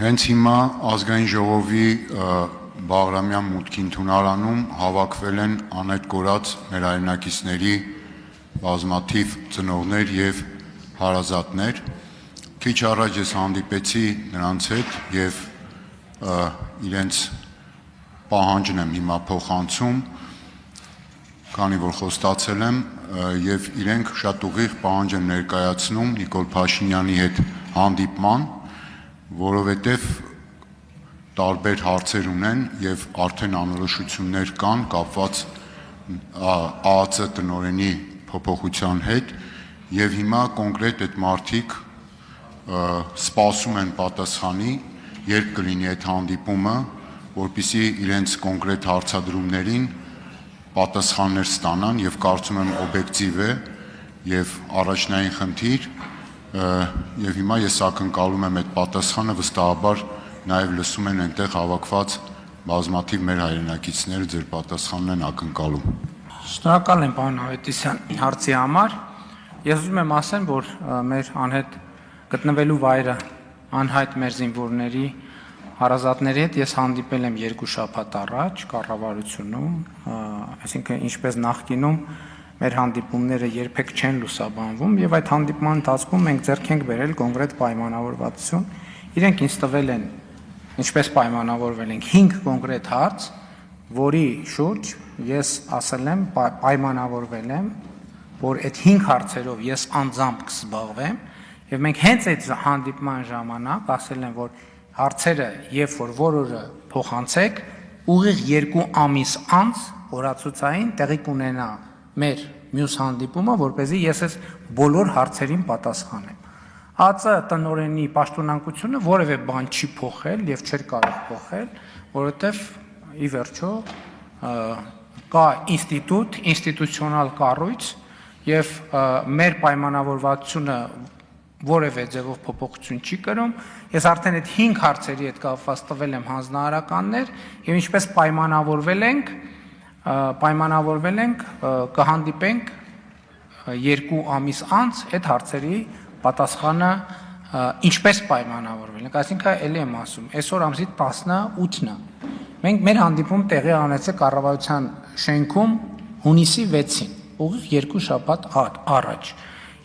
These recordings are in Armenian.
Հենց հիմա ազգային ժողովի Բաղրամյան մուտքի ընդունարանում հավաքվել են անհետ կորած մեր հայրենակիցների բազմաթիվ ծնողներ եւ հարազատներ։ Քիչ առաջ ես հանդիպեցի նրանց հետ եւ իրենց պահանջն եմ հիմա փոխանցում, քանի որ խոստացել եմ եւ իրենք շատ ուղիղ պահանջ են ներկայացնում Նիկոլ Փաշինյանի հետ հանդիպման, որովհետեւ տարբեր հարցեր ունեն եւ արդեն անորոշություններ կան կապված ԱԱՑ տնօրենի փոփոխության հետ եւ հիմա կոնկրետ այդ մարդիկ սպասում են պատասխանի, երբ կլինի այդ հանդիպումը, որպեսզի իրենց կոնկրետ հարցադրումներին պատասխաններ ստանան եւ կարծում եմ օբյեկտիվ է եւ առաջնային խնդիր եւ հիմա ես ակնկալում եմ այդ պատասխանը վստահաբար նաեւ լսում են այնտեղ հավաքված բազմաթիվ մեր հայրենակիցները ձեր պատասխանն են ակնկալում։ Շնորհակալ եմ պարոն Ավետիսյան հարցի համար։ Ես ուզում եմ ասեմ, որ մեր անհետ գտնվելու վայրը անհայտ մեր զինվորների հարազատների հետ ես հանդիպել եմ 2 շաբաթ առաջ կառավարությունում, այսինքն ինչպես նախկինում մեր հանդիպումները երբեք չեն լուսաբանվում եւ այդ հանդիպման ընթացքում մենք ձեռք ենք բերել կոնկրետ պայմանավորվածություն։ Իրենք ինձ տվել են, ինչպես պայմանավորվել ենք 5 կոնկրետ հարց, որի շուրջ ես ասել եմ, պայմանավորվել եմ, որ այդ 5 հարցերով ես անձամբ կզբաղվեմ եւ մենք հենց այդ հանդիպման ժամանակ ասել եմ, որ հարցերը երբ որ օրը փոխանցեք, ուղիղ 2 ամիս անց օրացուցային տեղի կունենա մեր մյուս հանդիպումը, որպեսզի ես այս բոլոր հարցերին պատասխանեմ։ ԱԱՑ տնօրենի պաշտոնանկությունը որևէ բան չի փոխել եւ չէր կարող փոխել, որովհետեւ ի վերջո կա ինստիտուցիոնալ կառույց եւ մեր պայմանավորվածությունը որևէ ձևով փոփոխություն չի կրում։ Ես արդեն այդ 5 հարցերի հետ կապված տվել եմ հանձնարարականներ եւ ինչպես պայմանավորվել ենք կհանդիպենք 2 ամիս անց այդ հարցերի պատասխանը ինչպես պայմանավորվել ենք, այսինքն ելի եմ ասում, այսօր ամսի 18-ն է։ Մենք մեր հանդիպում տեղի ունեցել կառավարության շենքում հունիսի 6-ին, ուղիղ 2 շաբաթ առաջ։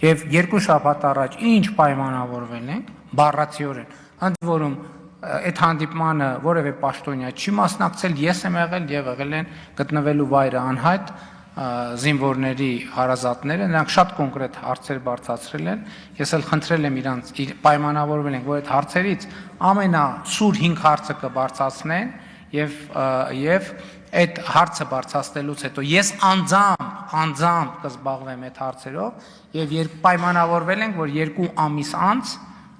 Եվ 2 շաբաթ առաջ ինչ պայմանավորվել ենք, բառացիորեն, ընդ որում այդ հանդիպմանը որևէ պաշտոնյա չի մասնակցել, ես եմ եղել եւ եղել են գտնվելու վայրը անհայտ զինվորների հարազատները, նրանք շատ կոնկրետ հարցեր բարձրացրել են, ես էլ խնդրել եմ իրանց պայմանավորվել ենք, որ այդ հարցերից ամենասուր 5 հարցը կբարձրացնեն եւ այդ հարցը բարձրացնելուց հետո ես անձամբ կզբաղվեմ այդ հարցերով եւ երբ պայմանավորվել ենք, որ 2 ամիս անց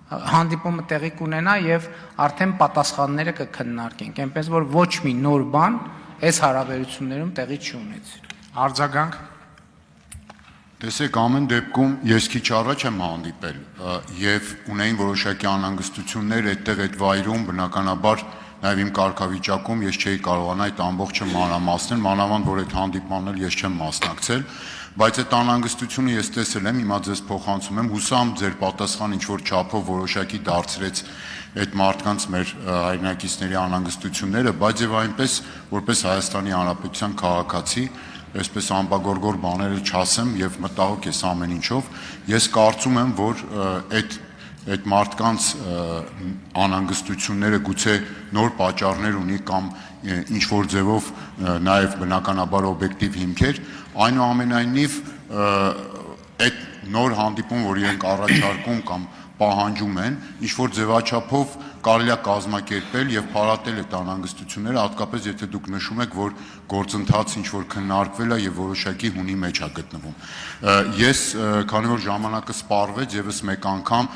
հանդիպումը տեղի կունենա եւ արդեն պատասխանները կքննարկենք, այնպես որ ոչ մի նոր բան այս հարաբերություններում տեղի չի ունեցել։ Արձագանք։ Տեսեք, ամեն դեպքում ես քիչ առաջ եմ հանդիպել եւ ունեին որոշակի անհանգստություններ այդտեղ այդ վայրում, բնականաբար նաեւ իմ կարգավիճակում ես չէի կարողանա այդ ամբողջը մանրամասնել, մանավանդ որ այդ հանդիպմանն էլ ես չեմ մասնակցել, բայց այդ անհանգստությունը ես տեսել եմ, հիմա ձեզ փոխանցում եմ, հուսամ ձեր պատասխանը ինչ որ չափով որոշակի դարձրեց այդ մարդկանց մեր հայրենակիցների անհանգստությունները, բայց եւ այնպես որպես Հայաստանի Հանրապետության քաղաքացի այսպես ամբագորգոր բաները չասեմ եւ մտահոգ ես ամեն ինչով, ես կարծում եմ, որ այդ մարդկանց անհանգստությունները գուցե նոր պատճառներ ունի կամ ինչ որ ձևով նաեւ բնականաբար օբյեկտիվ հիմքեր, այնուամենայնիվ այդ նոր հանդիպում, որ իրենք առաջարկում կամ պահանջում են, ինչ որ ձևաչափով կարելի է կազմակերպել եւ փարատել այդ անհանգստությունները, հատկապես եթե դուք նշում եք, որ գործընթացը ինչ որ քննարկվել է եւ որոշակի հունի մեջ է գտնվում։ Ես, քանի որ ժամանակը սպառվեց, եւս մեկ անգամ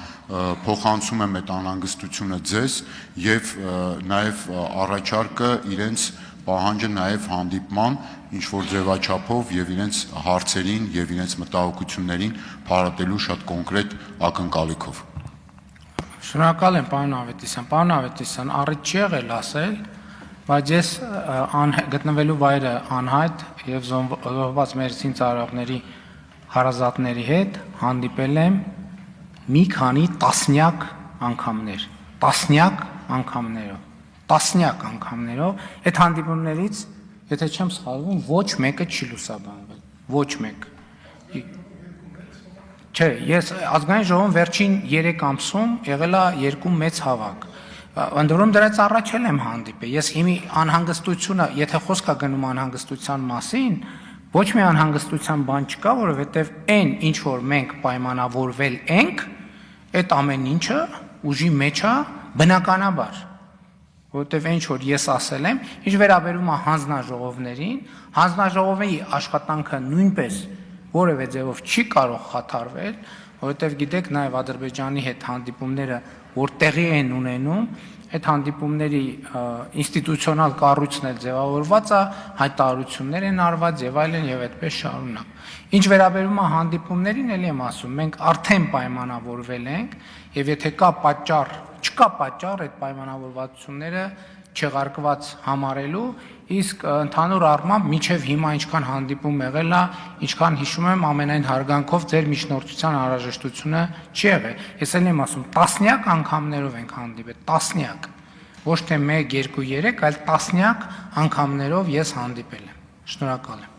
փոխանցում եմ այդ անհանգստությունը ձեզ եւ նաեւ առաջարկը իրենց պահանջը նաեւ հանդիպման ինչ որ ձևաչափով եւ իրենց հարցերին եւ իրենց մտահոգություններին փարատելու շատ կոնկրետ ակնկալիքով։ Շնորհակալ եմ պարոն Ավետիսյան։ Պարոն Ավետիսյան, առիթ չի եղել ասել, բայց ես գտնվելու վայրը անհայտ եւ զոհված մեր զինծառայողների հարազատների հետ հանդիպել եմ մի քանի տասնյակ անգամներ, տասնյակ անգամներով, տասնյակ անգամներով, այդ հանդիպումներից, եթե չեմ սխալվում, ոչ մեկը չի լուսաբանվել, ոչ մեկ։ Չէ, ես ազգային ժողովում վերջին 3 ամսում եղել է 2 մեծ հավաք։ Ընդորում դրանից առաջ եմ հանդիպել։ Ես հիմի անհանգստությունը, եթե խոսք է գնում անհանգստության մասին, ոչ մի անհանգստության բան չկա, որովհետև այն ինչ որ մենք պայմանավորվել ենք, այդ ամեն ինչը ուժի մեջ է բնականաբար։ Որովհետև ինչ որ ես ասել եմ, ինչ վերաբերում է հանձնաժողովներին, հանձնաժողովի աշխատանքը նույնպես որևէ ձևով չի կարող խաթարվել, որովհետև գիտեք նաև Ադրբեջանի հետ հանդիպումները, որ տեղի են ունենում, այդ հանդիպումների ինստիտուցիոնալ կառույցն էլ ձևավորված է, հայտարարություններ են արված եւ այլն եւ այդպես շարունակ։ Ինչ վերաբերում է հանդիպումներին, ելի եմ ասում, մենք արդեն պայմանավորվել ենք եւ եթե չկա պատճառ այդ պայմանավորվածությունները չեղարկված համարելու, իսկ ընդհանուր առմամբ մինչև հիմա ինչքան հանդիպում եղել է, ինչքան հիշում եմ, ամենայն հարգանքով ձեր միջնորդության անհրաժեշտությունը չի եղել։ Ես էլ եմ ասում, տասնյակ անգամներով ենք հանդիպել, տասնյակ, ոչ թե 1, 2, 3, այլ տասնյակ անգամներով ես հանդիպել եմ։ Շնորհակալ եմ։